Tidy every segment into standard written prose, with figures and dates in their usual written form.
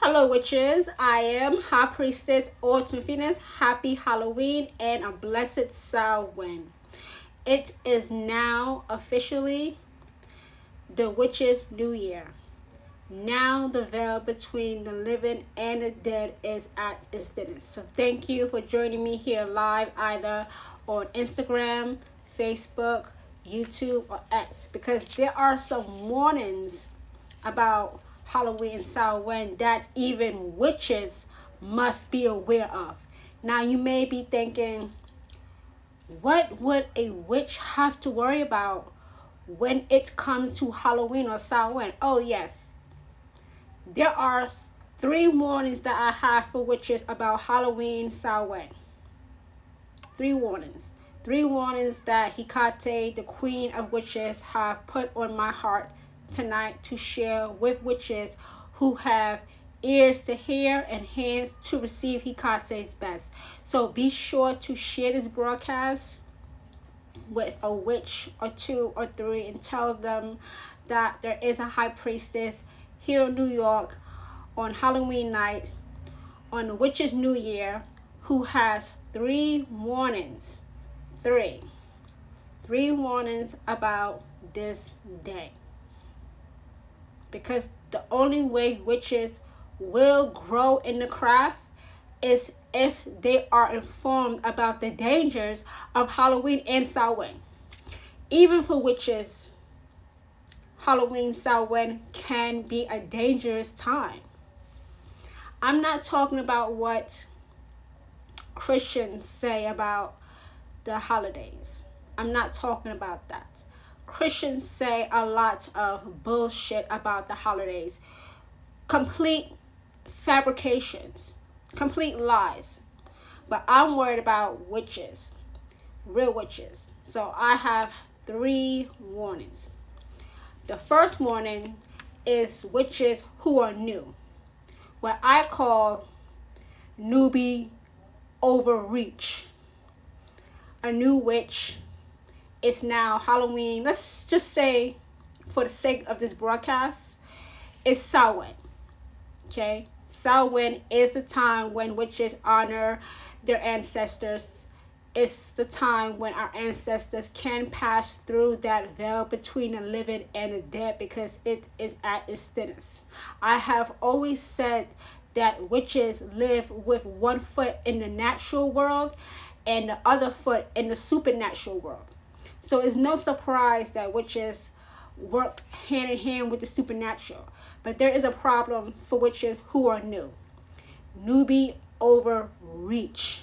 Hello, witches. I am High Priestess Ultimate Phoenix. Happy Halloween and a blessed Samhain. It is now officially the Witches' New Year. Now the veil between the living and the dead is at its thinnest. So thank you for joining me here live either on Instagram, Facebook, YouTube, or X, because there are some warnings about Halloween and Samhain that even witches must be aware of. Now you may be thinking, what would a witch have to worry about when it comes to Halloween or Samhain? Oh yes, there are three warnings that I have for witches about Halloween, Samhain. Three warnings. Three warnings that Hecate, the queen of witches, have put on my heart tonight to share with witches who have ears to hear and hands to receive Hecate's best. So be sure to share this broadcast with a witch or two or three and tell them that there is a high priestess here in New York on Halloween night, on the Witches' New Year, who has three warnings. Three warnings about this day. Because the only way witches will grow in the craft is if they are informed about the dangers of Halloween and Samhain. Even for witches, Halloween, Samhain can be a dangerous time. I'm not talking about what Christians say about the holidays. I'm not talking about that. Christians say a lot of bullshit about the holidays. Complete fabrications. Complete lies. But I'm worried about witches. Real witches. So I have three warnings. The first warning is witches who are new. What I call newbie overreach. A new witch. It's now Halloween. Let's just say, for the sake of this broadcast, it's Samhain. Okay? Samhain is the time when witches honor their ancestors. It's the time when our ancestors can pass through that veil between the living and the dead because it is at its thinnest. I have always said that witches live with one foot in the natural world and the other foot in the supernatural world. So it's no surprise that witches work hand in hand with the supernatural. But there is a problem for witches who are new. Newbie overreach.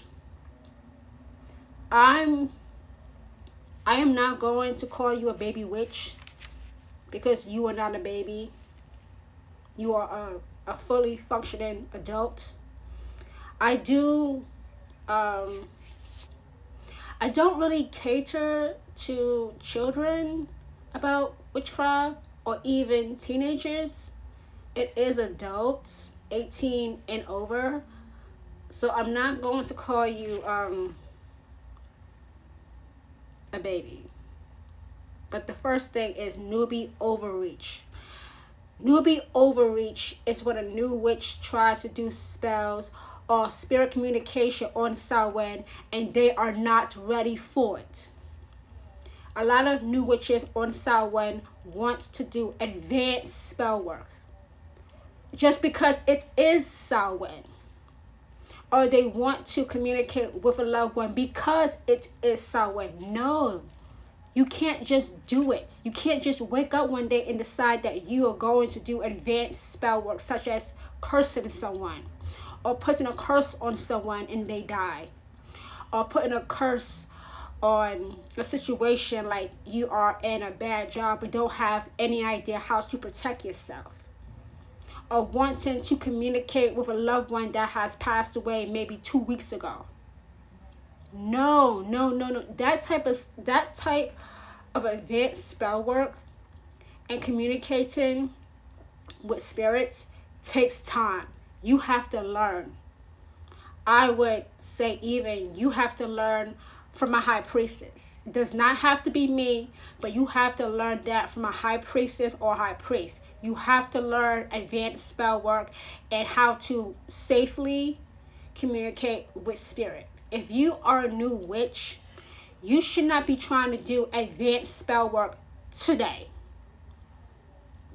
I am not going to call you a baby witch because you are not a baby. You are a fully functioning adult. I don't really cater to children about witchcraft or even teenagers. It is adults 18 and over. So I'm not going to call you a baby. But the first thing is newbie overreach. Newbie overreach is when a new witch tries to do spells or spirit communication on Samhain and they are not ready for it. A lot of new witches on Samhain want to do advanced spell work just because it is Samhain. Or they want to communicate with a loved one because it is Samhain. No, you can't just do it. You can't just wake up one day and decide that you are going to do advanced spell work such as cursing someone or putting a curse on someone and they die, or putting a curse on a situation like you are in a bad job but don't have any idea how to protect yourself, or wanting to communicate with a loved one that has passed away maybe 2 weeks ago. No. That type of advanced spell work and communicating with spirits takes time. You have to learn. I would say even you have to learn from a high priestess. It does not have to be me, but you have to learn that from a high priestess or high priest. You have to learn advanced spell work and how to safely communicate with spirit. If you are a new witch, you should not be trying to do advanced spell work today,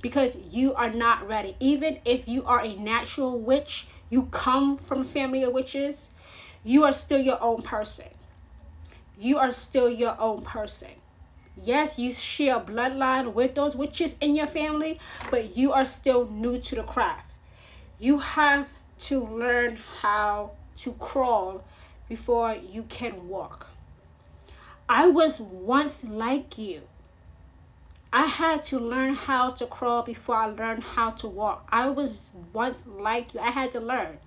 because you are not ready. Even if you are a natural witch, you come from a family of witches, you are still your own person. You are still your own person. Yes, you share a bloodline with those witches in your family, but you are still new to the craft. You have to learn how to crawl before you can walk. I was once like you. I had to learn how to crawl before I learned how to walk. I was once like you. I had to learn.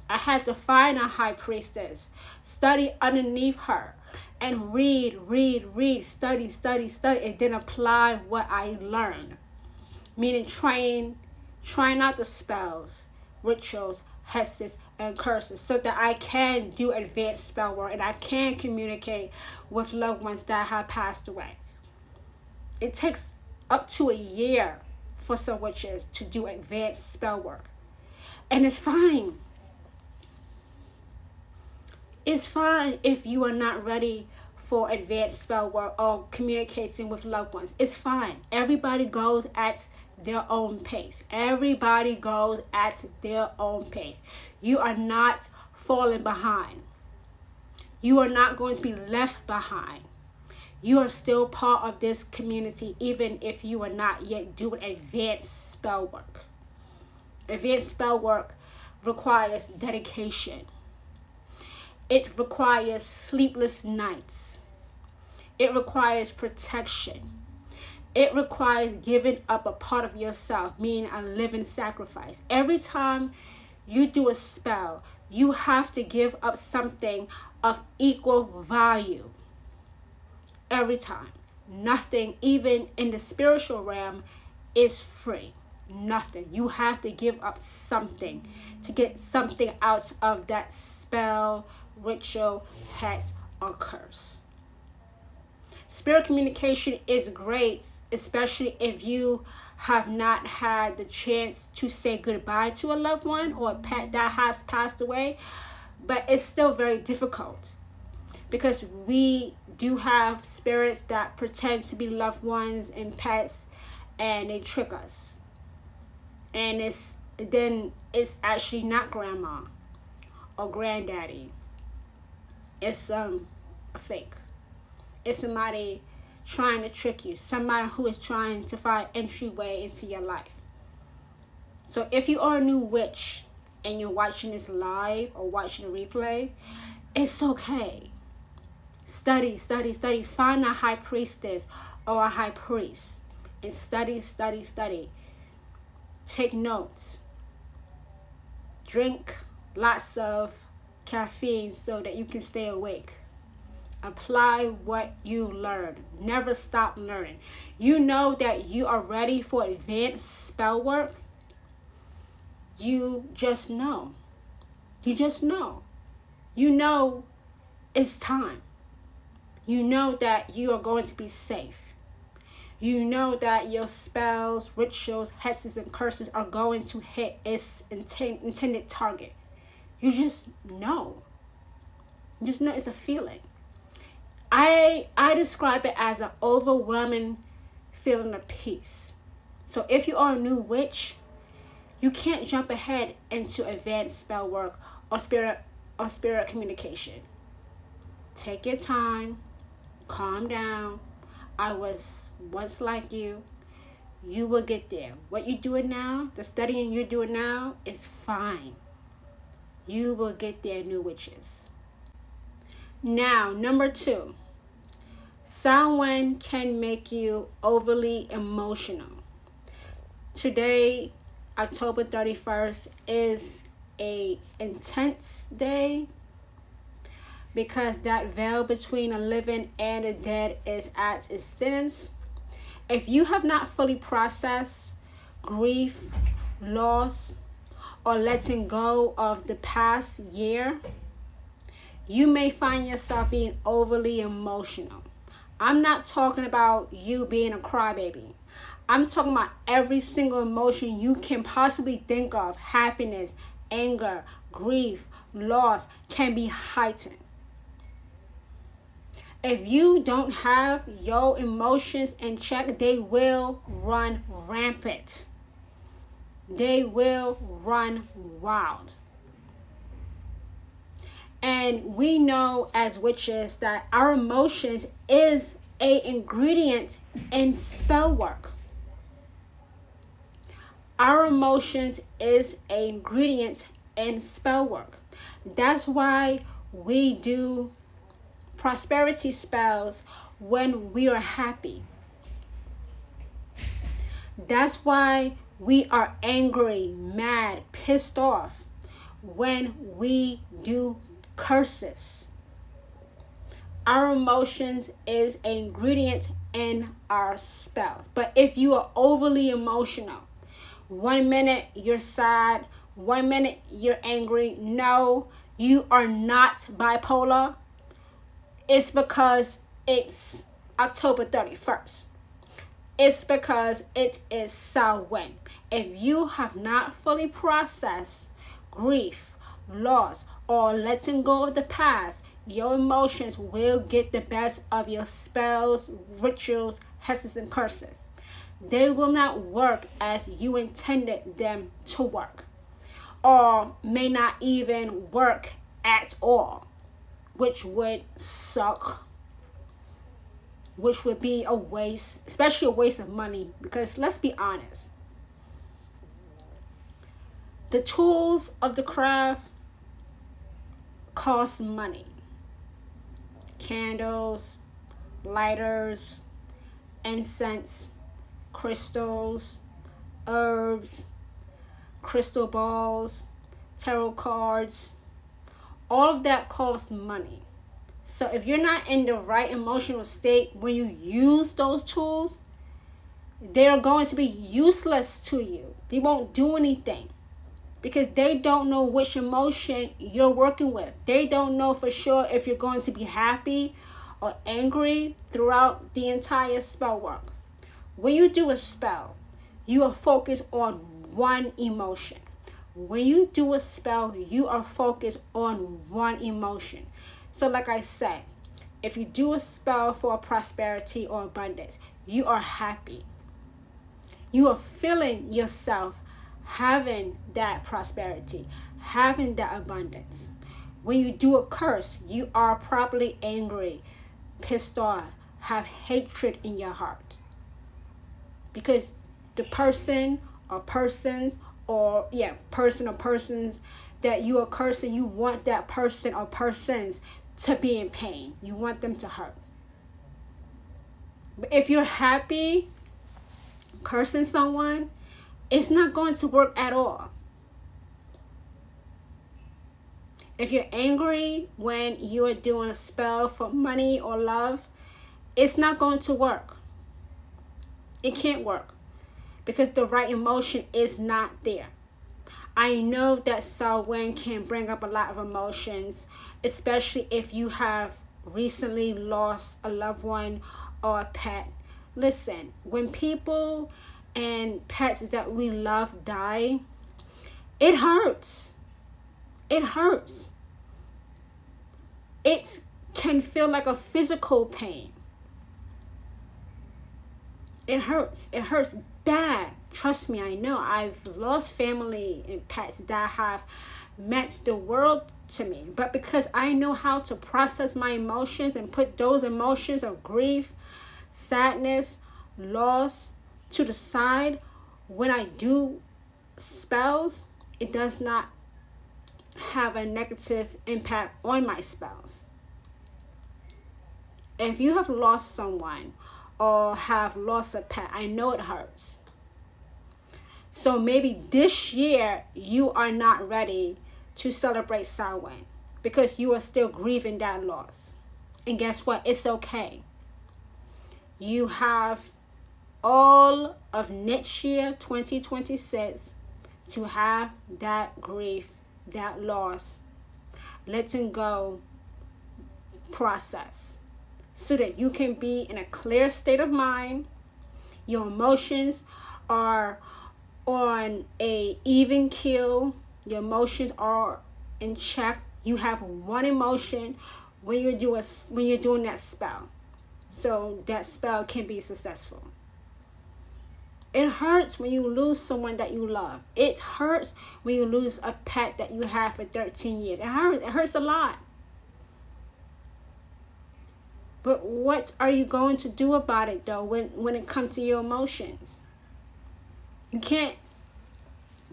I had to find a high priestess, study underneath her, and read, study, and then apply what I learned. Meaning trying out the spells, rituals, hexes, and curses, so that I can do advanced spell work and I can communicate with loved ones that have passed away. It takes up to a year for some witches to do advanced spell work. And it's fine. It's fine if you are not ready for advanced spell work or communicating with loved ones. It's fine. Everybody goes at their own pace. Everybody goes at their own pace. You are not falling behind. You are not going to be left behind. You are still part of this community, even if you are not yet doing advanced spell work. Advanced spell work requires dedication. It requires sleepless nights. It requires protection. It requires giving up a part of yourself, meaning a living sacrifice. Every time you do a spell, you have to give up something of equal value. Every time. Nothing, even in the spiritual realm, is free. Nothing. You have to give up something to get something out of that spell, ritual, hex, or curse. Spirit communication is great, especially if you have not had the chance to say goodbye to a loved one or a pet that has passed away, but it's still very difficult because we do have spirits that pretend to be loved ones and pets, and they trick us. And it's actually not grandma or granddaddy. It's a fake. It's somebody trying to trick you. Somebody who is trying to find entryway into your life. So if you are a new witch and you're watching this live or watching a replay, it's okay. Study. Find a high priestess or a high priest and study. Take notes. Drink lots of caffeine so that you can stay awake. Apply what you learn. Never stop learning. You know that you are ready for advanced spell work. You just know. You know it's time. You know that you are going to be safe. You know that your spells, rituals, hexes, and curses are going to hit its intended target. You just know. It's a feeling. I describe it as an overwhelming feeling of peace. So if you are a new witch, you can't jump ahead into advanced spell work or spirit communication. Take your time, calm down. I was once like you. You will get there. What you're doing now, the studying you're doing now, is fine. You will get there, new witches. Now, number 2. Samhain can make you overly emotional. Today, October 31st, is a intense day because that veil between the living and the dead is at its thinnest. If you have not fully processed grief, loss, or letting go of the past year, You may find yourself being overly emotional. I'm not talking about you being a crybaby. I'm talking about every single emotion you can possibly think of. Happiness, anger, grief, loss can be heightened. If you don't have your emotions in check, they will run rampant. They will run wild. And we know as witches that our emotions is a ingredient in spell work. Our emotions is a ingredient in spell work. That's why we do prosperity spells when we are happy. That's why we are angry, mad, pissed off when we do curses. Our emotions is an ingredient in our spells. But if you are overly emotional, 1 minute you're sad, 1 minute you're angry, no, you are not bipolar. It's because it's October 31st. It's because it is Samhain. If you have not fully processed grief, loss, or letting go of the past, your emotions will get the best of your spells, rituals, hexes, and curses. They will not work as you intended them to work, or may not even work at all, which would suck, which would be a waste, especially a waste of money, because let's be honest, the tools of the craft cost money. Candles, lighters, incense, crystals, herbs, crystal balls, tarot cards, all of that costs money. So if you're not in the right emotional state when you use those tools, they're going to be useless to you. They won't do anything because they don't know which emotion you're working with. They don't know for sure if you're going to be happy or angry throughout the entire spell work. When you do a spell, you are focused on one emotion. When you do a spell, you are focused on one emotion. So like I said, if you do a spell for prosperity or abundance, you are happy. You are feeling yourself having that prosperity, having that abundance. When you do a curse, you are probably angry, pissed off, have hatred in your heart. Because the person or persons that you are cursing, you want that person or persons to be in pain. You want them to hurt. But if you're happy cursing someone, it's not going to work at all. If you're angry when you are doing a spell for money or love, it's not going to work. It can't work because the right emotion is not there. I know that Samhain can bring up a lot of emotions, especially if you have recently lost a loved one or a pet. Listen, when people and pets that we love die, it hurts. It hurts. It can feel like a physical pain. It hurts. It hurts bad. Trust me, I know. I've lost family and pets that have meant the world to me. But because I know how to process my emotions and put those emotions of grief, sadness, loss to the side, when I do spells, it does not have a negative impact on my spells. If you have lost someone or have lost a pet, I know it hurts. So maybe this year you are not ready to celebrate Samhain because you are still grieving that loss. And guess what? It's okay. You have all of next year, 2026, to have that grief, that loss, letting go, process so that you can be in a clear state of mind. Your emotions are on a even keel. Your emotions are in check. You have one emotion when you're doing that spell, so that spell can be successful. It hurts when you lose someone that you love. It hurts when you lose a pet that you have for 13 years. It hurts. It hurts a lot. But what are you going to do about it, though, when it comes to your emotions? You can't.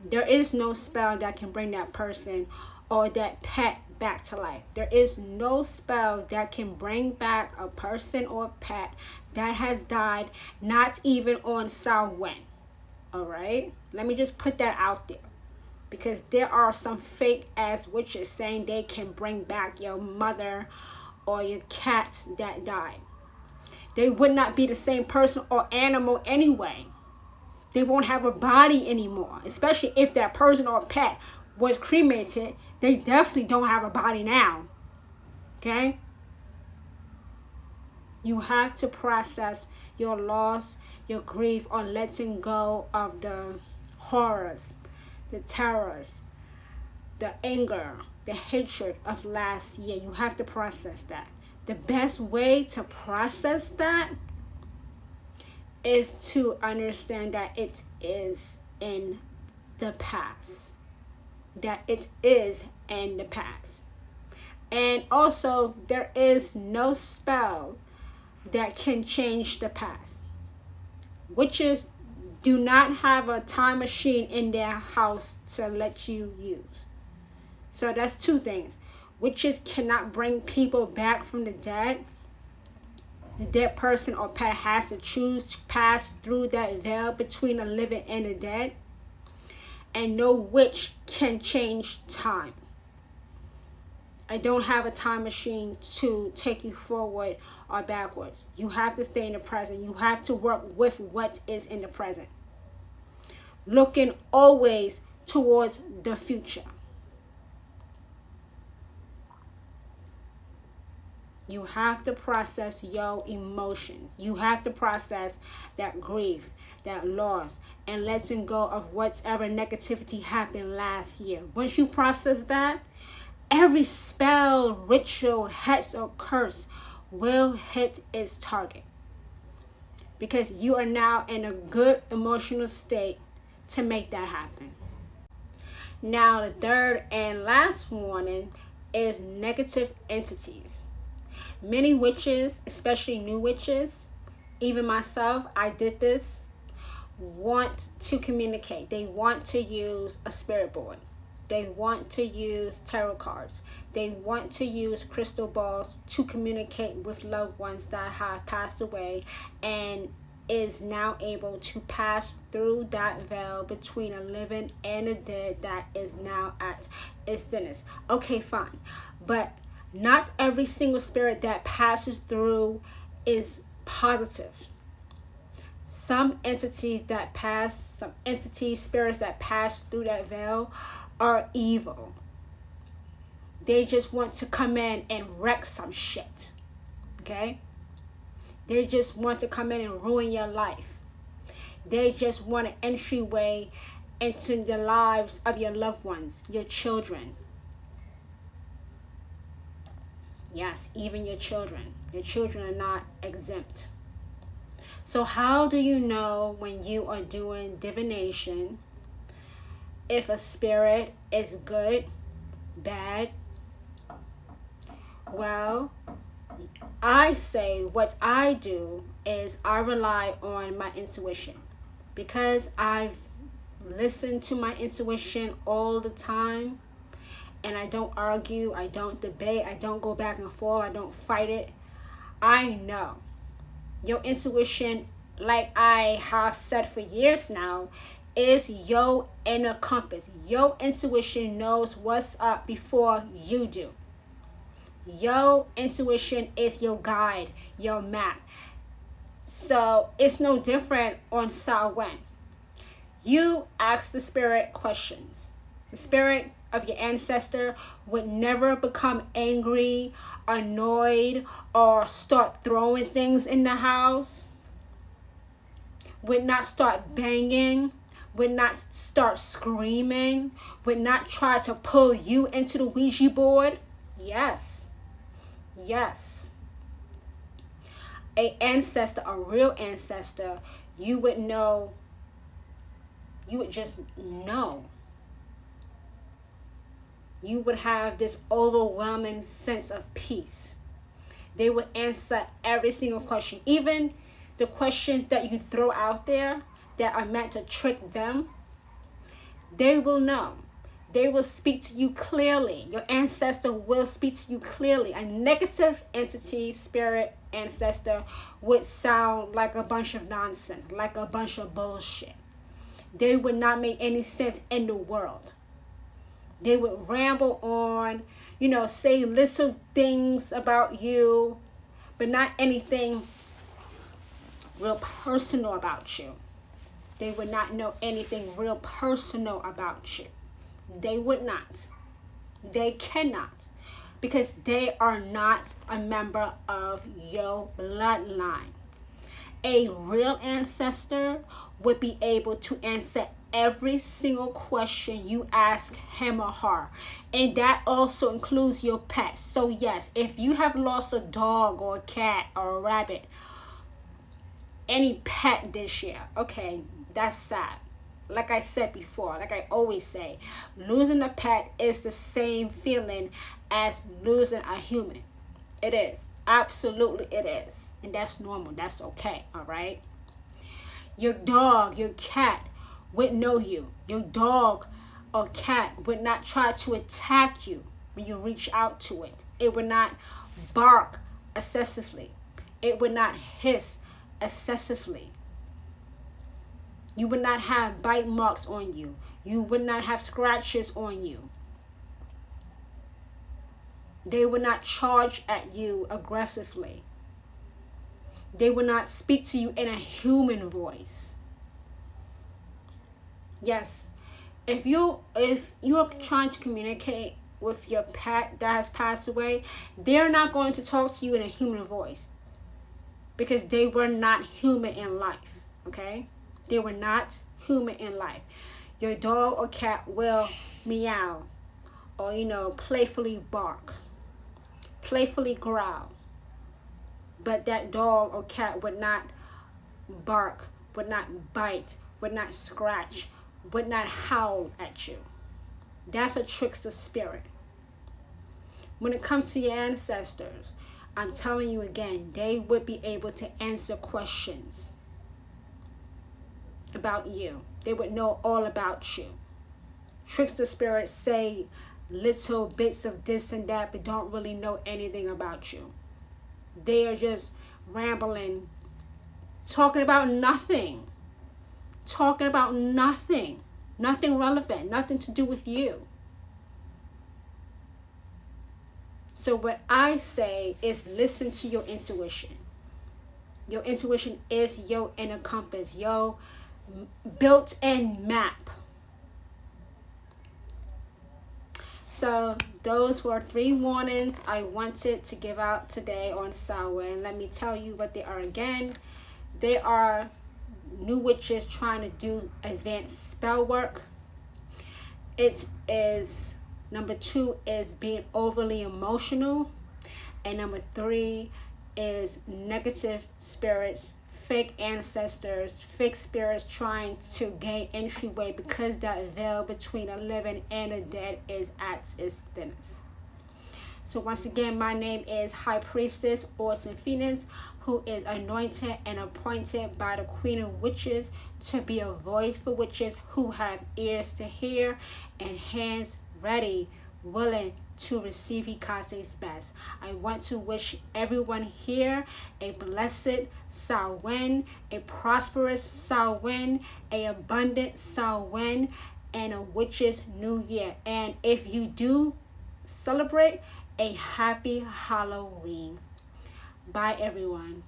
There is no spell that can bring that person or that pet back to life. There is no spell that can bring back a person or pet that has died, not even on Samhain. All right? Let me just put that out there. Because there are some fake ass witches saying they can bring back your mother or your cat that died. They would not be the same person or animal anyway. They won't have a body anymore, especially if that person or pet was cremated. They definitely don't have a body now. Okay? You have to process your loss, your grief, or letting go of the horrors, the terrors, the anger, the hatred of last year. You have to process that. The best way to process that is to understand that it is in the past. That it is in the past. And also, there is no spell that can change the past. Witches do not have a time machine in their house to let you use. So that's two things. Witches cannot bring people back from the dead. The dead person or pet has to choose to pass through that veil between the living and the dead. And no witch can change time. I don't have a time machine to take you forward or backwards. You have to stay in the present. You have to work with what is in the present. Looking always towards the future. You have to process your emotions. You have to process that grief, that loss, and letting go of whatever negativity happened last year. Once you process that, every spell, ritual, hex, or curse will hit its target. Because you are now in a good emotional state to make that happen. Now, the third and last warning is negative entities. Many witches, especially new witches, even myself, I did this, want to communicate. They want to use a spirit board. They want to use tarot cards. They want to use crystal balls to communicate with loved ones that have passed away and is now able to pass through that veil between a living and a dead that is now at its thinnest. Okay, fine. But not every single spirit that passes through is positive. Some entities, spirits that pass through that veil are evil. They just want to come in and wreck some shit. Okay? They just want to come in and ruin your life. They just want an entryway into the lives of your loved ones, your children. Yes, even your children. Your children are not exempt. So how do you know when you are doing divination if a spirit is good, bad? Well, I say what I do is I rely on my intuition. Because I've listened to my intuition all the time, and I don't argue, I don't debate, I don't go back and forth, I don't fight it. I know. Your intuition, like I have said for years now, is your inner compass. Your intuition knows what's up before you do. Your intuition is your guide, your map. So it's no different on Samhain. You ask the spirit questions. The spirit of your ancestor would never become angry, annoyed, or start throwing things in the house, would not start banging, would not start screaming, would not try to pull you into the Ouija board? Yes. Yes. A ancestor, a real ancestor, you would know, you would just know. You would have this overwhelming sense of peace. They would answer every single question, even the questions that you throw out there that are meant to trick them. They will know. They will speak to you clearly. Your ancestor will speak to you clearly. A negative entity, spirit, ancestor would sound like a bunch of nonsense, like a bunch of bullshit. They would not make any sense in the world. They would ramble on, say little things about you, but not anything real personal about you. They would not know anything real personal about you. They would not. They cannot. Because they are not a member of your bloodline. A real ancestor would be able to answer every single question you ask him or her. And that also includes your pets. So yes, if you have lost a dog or a cat or a rabbit, any pet this year, okay, that's sad. Like I said before, like I always say, losing a pet is the same feeling as losing a human. It is. Absolutely it is. And that's normal. That's okay. All right. Your dog, your cat would know you. Your dog or cat would not try to attack you when you reach out to it. It would not bark excessively. It would not hiss excessively. You would not have bite marks on you. You would not have scratches on you. They would not charge at you aggressively. They would not speak to you in a human voice. Yes, if you're trying to communicate with your pet that has passed away, they're not going to talk to you in a human voice because they were not human in life. Okay? They were not human in life. Your dog or cat will meow or, playfully bark, playfully growl. But that dog or cat would not bark, would not bite, would not scratch, would not howl at you. That's a trickster spirit. When it comes to your ancestors, I'm telling you again, they would be able to answer questions about you. They would know all about you. Trickster spirits say little bits of this and that, but don't really know anything about you. They are just rambling, talking about nothing. Nothing relevant, nothing to do with you. So what I say is listen to your intuition. Your intuition is your inner compass, your built-in map. So those were 3 warnings I wanted to give out today on Samhain. Let me tell you what they are again. They are new witches trying to do advanced spell work. It is, number 2 is being overly emotional. And number 3 is negative spirits, fake ancestors, fake spirits trying to gain entryway because that veil between the living and the dead is at its thinnest. So once again, my name is High Priestess Orson Phoenix, who is anointed and appointed by the Queen of Witches to be a voice for witches who have ears to hear and hands ready, willing to receive Hikase's best. I want to wish everyone here a blessed Samhain, a prosperous Samhain, a abundant Samhain, and a witch's new year. And if you do celebrate, a happy Halloween. Bye, everyone.